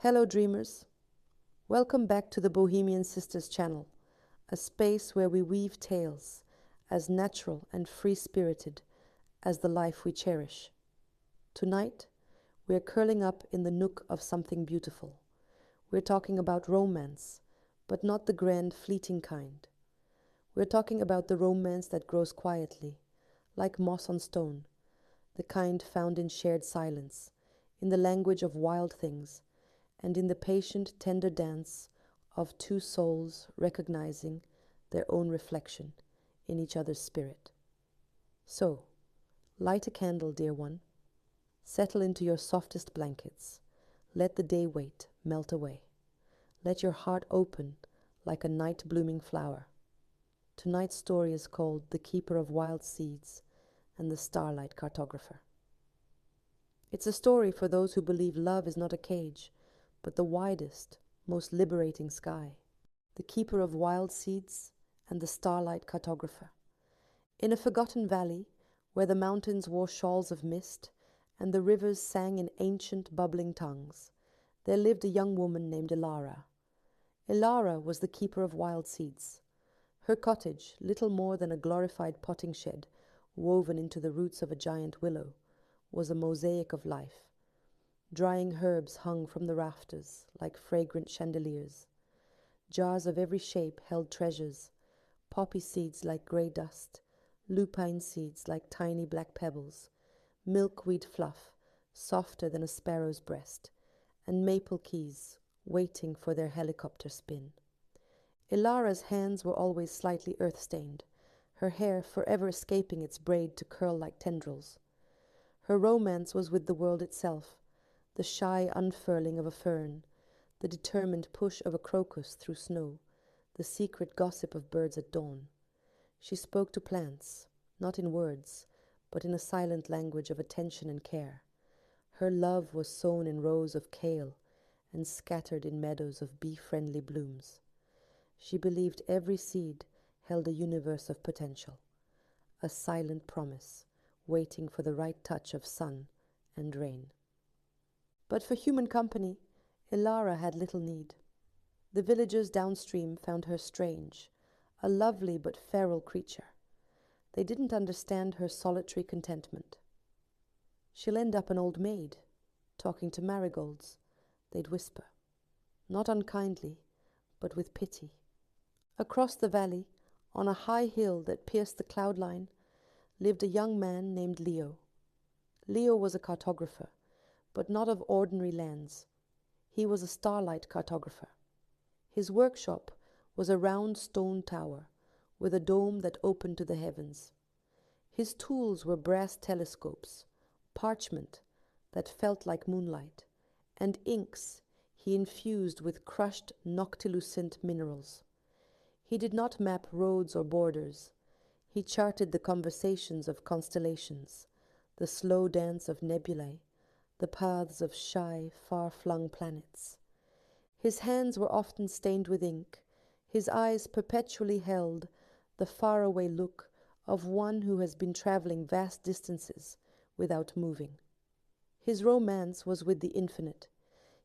Hello dreamers, welcome back to the Bohemian Sisters channel, a space where we weave tales as natural and free-spirited as the life we cherish. Tonight, we are curling up in the nook of something beautiful. We're talking about romance, but not the grand fleeting kind. We're talking about the romance that grows quietly, like moss on stone, the kind found in shared silence, in the language of wild things, and in the patient, tender dance of two souls recognizing their own reflection in each other's spirit. So, light a candle, dear one. Settle into your softest blankets. Let the day weight melt away. Let your heart open like a night-blooming flower. Tonight's story is called The Keeper of Wild Seeds and the Starlight Cartographer. It's a story for those who believe love is not a cage, but the widest, most liberating sky. The Keeper of Wild Seeds and the Starlight Cartographer. In a forgotten valley, where the mountains wore shawls of mist and the rivers sang in ancient, bubbling tongues, there lived a young woman named Elara. Elara was the keeper of wild seeds. Her cottage, little more than a glorified potting shed woven into the roots of a giant willow, was a mosaic of life. Drying herbs hung from the rafters like fragrant chandeliers. Jars of every shape held treasures, poppy seeds like grey dust, lupine seeds like tiny black pebbles, milkweed fluff softer than a sparrow's breast, and maple keys waiting for their helicopter spin. Elara's hands were always slightly earth-stained, her hair forever escaping its braid to curl like tendrils. Her romance was with the world itself, the shy unfurling of a fern, the determined push of a crocus through snow, the secret gossip of birds at dawn. She spoke to plants, not in words, but in a silent language of attention and care. Her love was sown in rows of kale and scattered in meadows of bee-friendly blooms. She believed every seed held a universe of potential, a silent promise, waiting for the right touch of sun and rain. But for human company, Elara had little need. The villagers downstream found her strange, a lovely but feral creature. They didn't understand her solitary contentment. "She'll end up an old maid, talking to marigolds," they'd whisper, not unkindly, but with pity. Across the valley, on a high hill that pierced the cloud line, lived a young man named Leo. Leo was a cartographer, but not of ordinary lands. He was a starlight cartographer. His workshop was a round stone tower with a dome that opened to the heavens. His tools were brass telescopes, parchment that felt like moonlight, and inks he infused with crushed noctilucent minerals. He did not map roads or borders. He charted the conversations of constellations, the slow dance of nebulae, the paths of shy, far-flung planets. His hands were often stained with ink. His eyes perpetually held the faraway look of one who has been traveling vast distances without moving. His romance was with the infinite.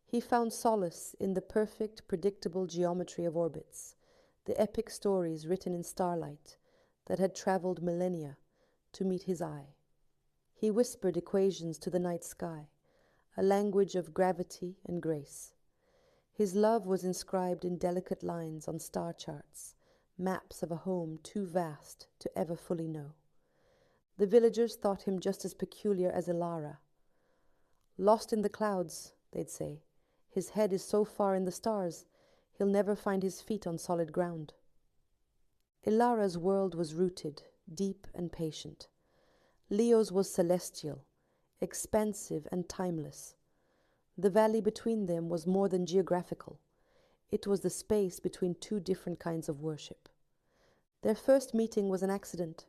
He found solace in the perfect, predictable geometry of orbits, the epic stories written in starlight that had traveled millennia to meet his eye. He whispered equations to the night sky, a language of gravity and grace. His love was inscribed in delicate lines on star charts, maps of a home too vast to ever fully know. The villagers thought him just as peculiar as Elara. "Lost in the clouds," they'd say. "His head is so far in the stars, he'll never find his feet on solid ground." Elara's world was rooted, deep and patient. Leo's was celestial, expansive and timeless. The valley between them was more than geographical. It was the space between two different kinds of worship. Their first meeting was an accident,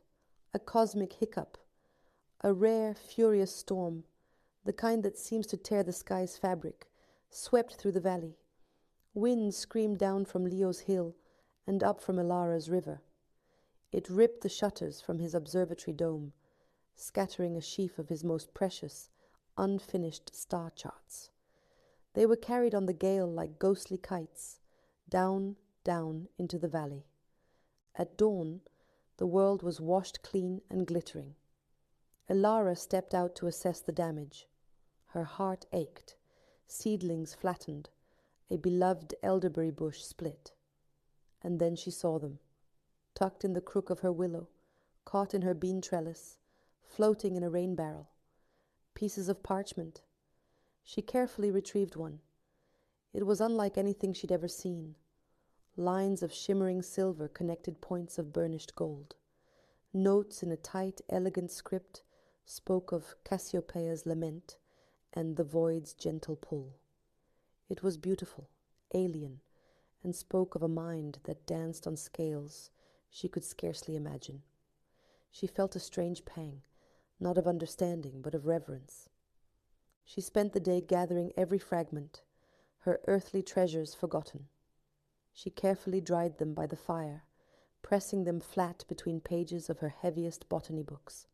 a cosmic hiccup, a rare, furious storm, the kind that seems to tear the sky's fabric, swept through the valley. Wind screamed down from Leo's hill and up from Elara's river. It ripped the shutters from his observatory dome, scattering a sheaf of his most precious, unfinished star charts. They were carried on the gale like ghostly kites, down, down into the valley. At dawn, the world was washed clean and glittering. Elara stepped out to assess the damage. Her heart ached. Seedlings flattened. A beloved elderberry bush split. And then she saw them, tucked in the crook of her willow, caught in her bean trellis, floating in a rain barrel. Pieces of parchment. She carefully retrieved one. It was unlike anything she'd ever seen. Lines of shimmering silver connected points of burnished gold. Notes in a tight, elegant script spoke of Cassiopeia's lament and the void's gentle pull. It was beautiful, alien, and spoke of a mind that danced on scales she could scarcely imagine. She felt a strange pang, not of understanding, but of reverence. She spent the day gathering every fragment, her earthly treasures forgotten. She carefully dried them by the fire, pressing them flat between pages of her heaviest botany books.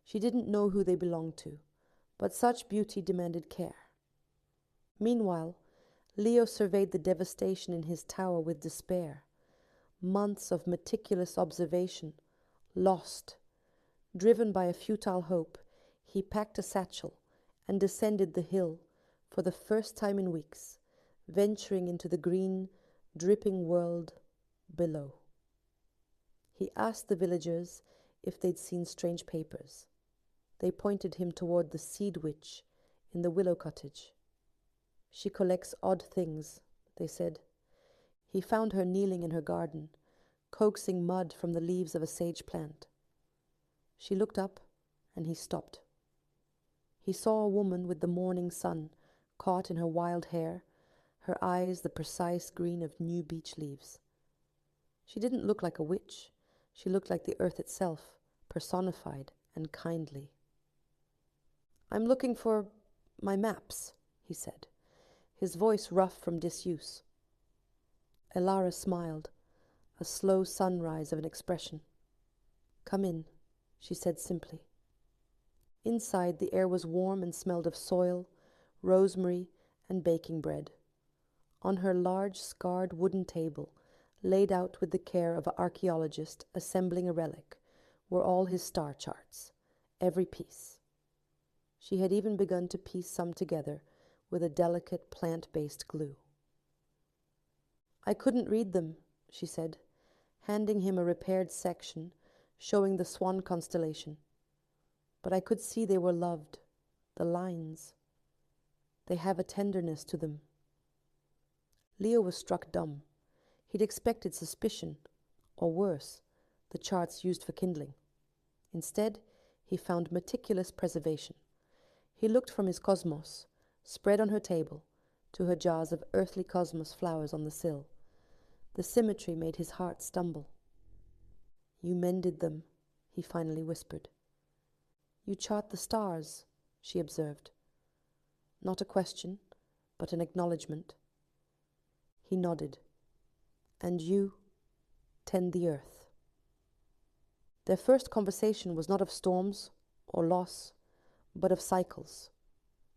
She didn't know who they belonged to, but such beauty demanded care. Meanwhile, Leo surveyed the devastation in his tower with despair. Months of meticulous observation, lost. Driven by a futile hope, he packed a satchel and descended the hill for the first time in weeks, venturing into the green, dripping world below. He asked the villagers if they'd seen strange papers. They pointed him toward the seed witch in the willow cottage. She collects odd things, they said. He found her kneeling in her garden, coaxing mud from the leaves of a sage plant. She looked up, and he stopped. He saw a woman with the morning sun caught in her wild hair, her eyes the precise green of new beech leaves. She didn't look like a witch. She looked like the earth itself, personified and kindly. "I'm looking for my maps," he said, his voice rough from disuse. Elara smiled, a slow sunrise of an expression. "Come in," she said simply. Inside, the air was warm and smelled of soil, rosemary, and baking bread. On her large, scarred wooden table, laid out with the care of an archaeologist assembling a relic, were all his star charts, every piece. She had even begun to piece some together with a delicate plant-based glue. "I couldn't read them," she said, handing him a repaired section showing the swan constellation. "But I could see they were loved, the lines. They have a tenderness to them." Leo was struck dumb. He'd expected suspicion, or worse, the charts used for kindling. Instead, he found meticulous preservation. He looked from his cosmos, spread on her table, to her jars of earthly cosmos flowers on the sill. The symmetry made his heart stumble. "You mended them," he finally whispered. "You chart the stars," she observed. Not a question, but an acknowledgement. He nodded. "And you tend the earth." Their first conversation was not of storms or loss, but of cycles.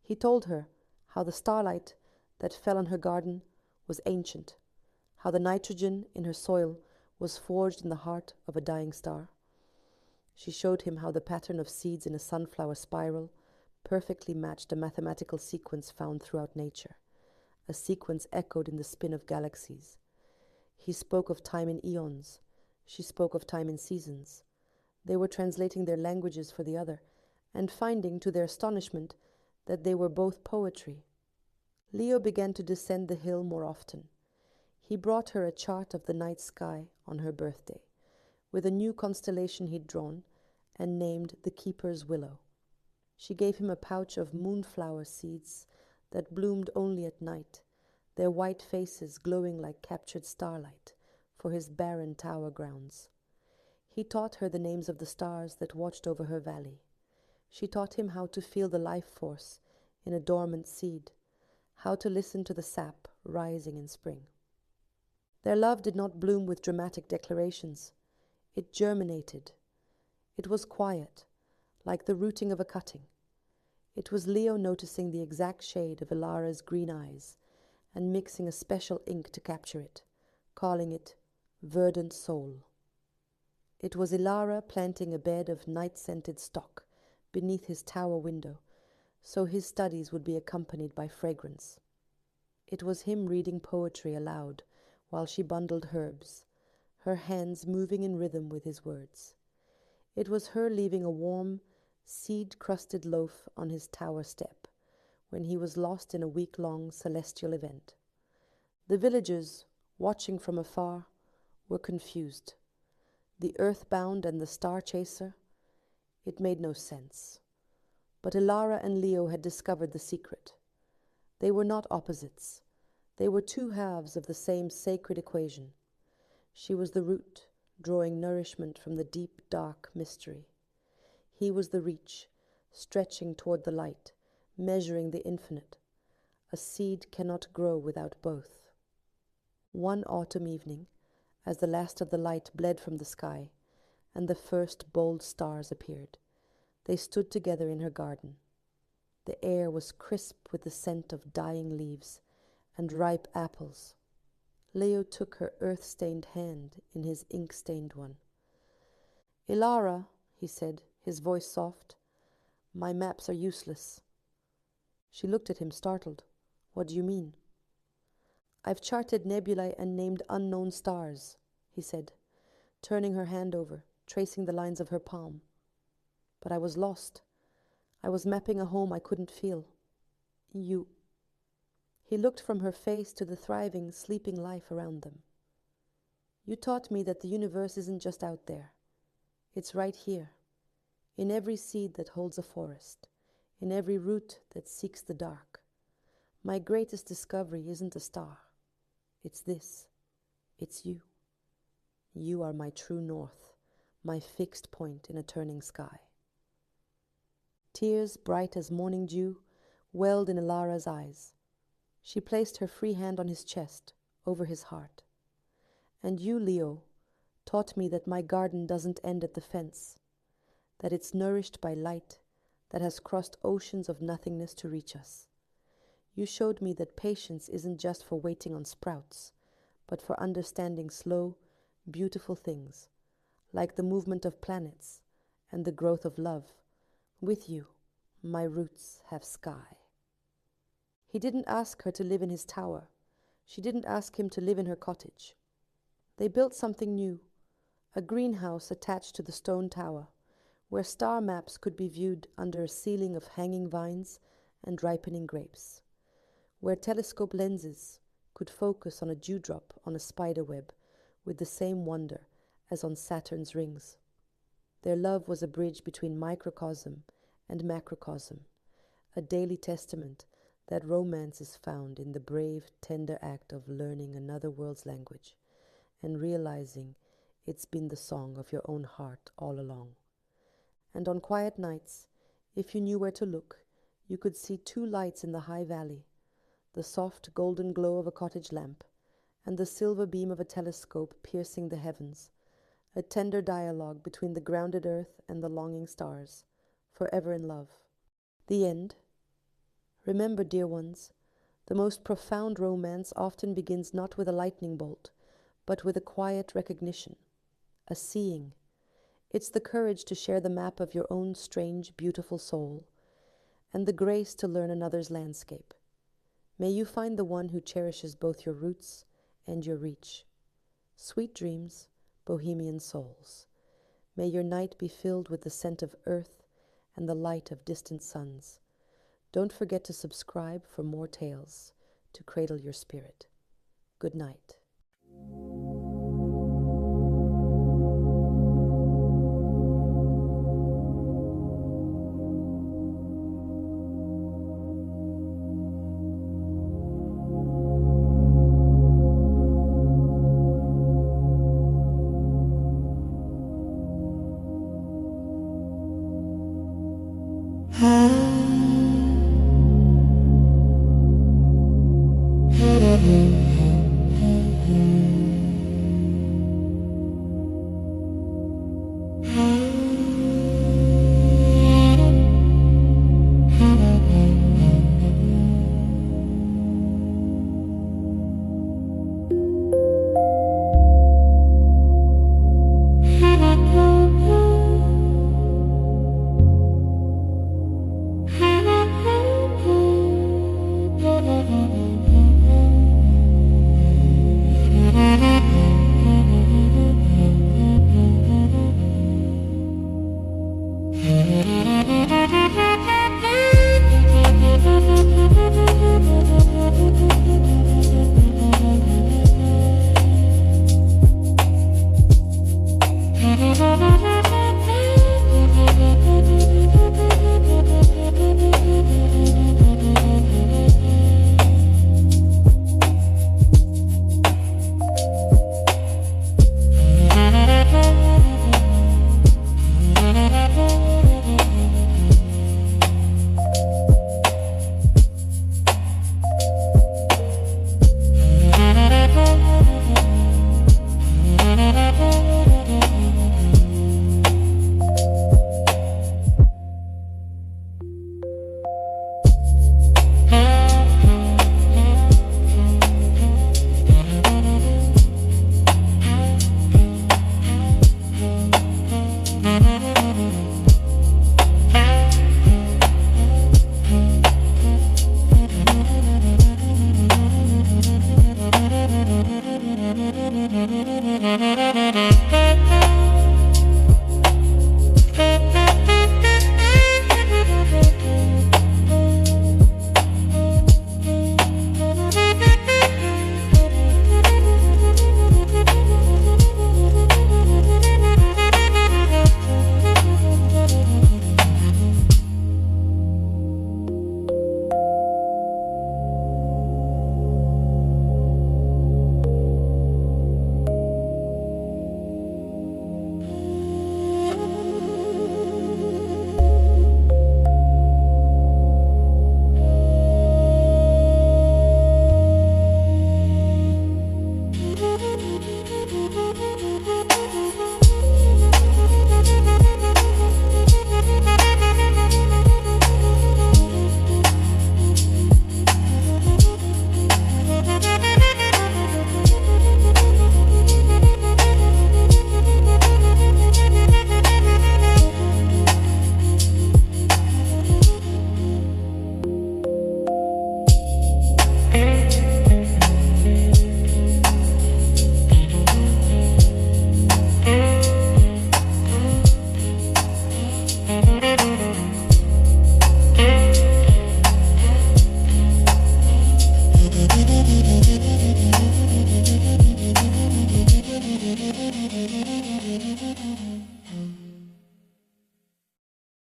He told her how the starlight that fell on her garden was ancient, how the nitrogen in her soil was forged in the heart of a dying star. She showed him how the pattern of seeds in a sunflower spiral perfectly matched a mathematical sequence found throughout nature, a sequence echoed in the spin of galaxies. He spoke of time in eons. She spoke of time in seasons. They were translating their languages for the other, and finding, to their astonishment, that they were both poetry. Leo began to descend the hill more often. He brought her a chart of the night sky on her birthday, with a new constellation he'd drawn and named the Keeper's Willow. She gave him a pouch of moonflower seeds that bloomed only at night, their white faces glowing like captured starlight, for his barren tower grounds. He taught her the names of the stars that watched over her valley. She taught him how to feel the life force in a dormant seed, how to listen to the sap rising in spring. Their love did not bloom with dramatic declarations. It germinated. It was quiet, like the rooting of a cutting. It was Leo noticing the exact shade of Elara's green eyes and mixing a special ink to capture it, calling it Verdant Soul. It was Elara planting a bed of night-scented stock beneath his tower window, so his studies would be accompanied by fragrance. It was him reading poetry aloud while she bundled herbs, her hands moving in rhythm with his words. It was her leaving a warm, seed-crusted loaf on his tower step when he was lost in a week-long celestial event. The villagers, watching from afar, were confused. The earthbound and the star-chaser, it made no sense. But Elara and Leo had discovered the secret. They were not opposites. They were two halves of the same sacred equation. She was the root, drawing nourishment from the deep, dark mystery. He was the reach, stretching toward the light, measuring the infinite. A seed cannot grow without both. One autumn evening, as the last of the light bled from the sky, and the first bold stars appeared, they stood together in her garden. The air was crisp with the scent of dying leaves and ripe apples. Leo took her earth-stained hand in his ink-stained one. "Elara," he said, his voice soft, "my maps are useless." She looked at him, startled. "What do you mean?" "I've charted nebulae and named unknown stars," he said, turning her hand over, tracing the lines of her palm. "But I was lost. I was mapping a home I couldn't feel. You." He looked from her face to the thriving, sleeping life around them. "You taught me that the universe isn't just out there. It's right here, in every seed that holds a forest, in every root that seeks the dark. My greatest discovery isn't a star. It's this. It's you. You are my true north, my fixed point in a turning sky." Tears, bright as morning dew, welled in Elara's eyes. She placed her free hand on his chest, over his heart. "And you, Leo, taught me that my garden doesn't end at the fence, that it's nourished by light that has crossed oceans of nothingness to reach us. You showed me that patience isn't just for waiting on sprouts, but for understanding slow, beautiful things, like the movement of planets and the growth of love. With you, my roots have sky." He didn't ask her to live in his tower. She didn't ask him to live in her cottage. They built something new, a greenhouse attached to the stone tower, where star maps could be viewed under a ceiling of hanging vines and ripening grapes, where telescope lenses could focus on a dewdrop on a spider web with the same wonder as on Saturn's rings. Their love was a bridge between microcosm and macrocosm, a daily testament that romance is found in the brave, tender act of learning another world's language and realizing it's been the song of your own heart all along. And on quiet nights, if you knew where to look, you could see two lights in the high valley, the soft golden glow of a cottage lamp and the silver beam of a telescope piercing the heavens, a tender dialogue between the grounded earth and the longing stars, forever in love. The end. Remember, dear ones, the most profound romance often begins not with a lightning bolt, but with a quiet recognition, a seeing. It's the courage to share the map of your own strange, beautiful soul, and the grace to learn another's landscape. May you find the one who cherishes both your roots and your reach. Sweet dreams, Bohemian souls. May your night be filled with the scent of earth and the light of distant suns. Don't forget to subscribe for more tales to cradle your spirit. Good night. Mm-hmm.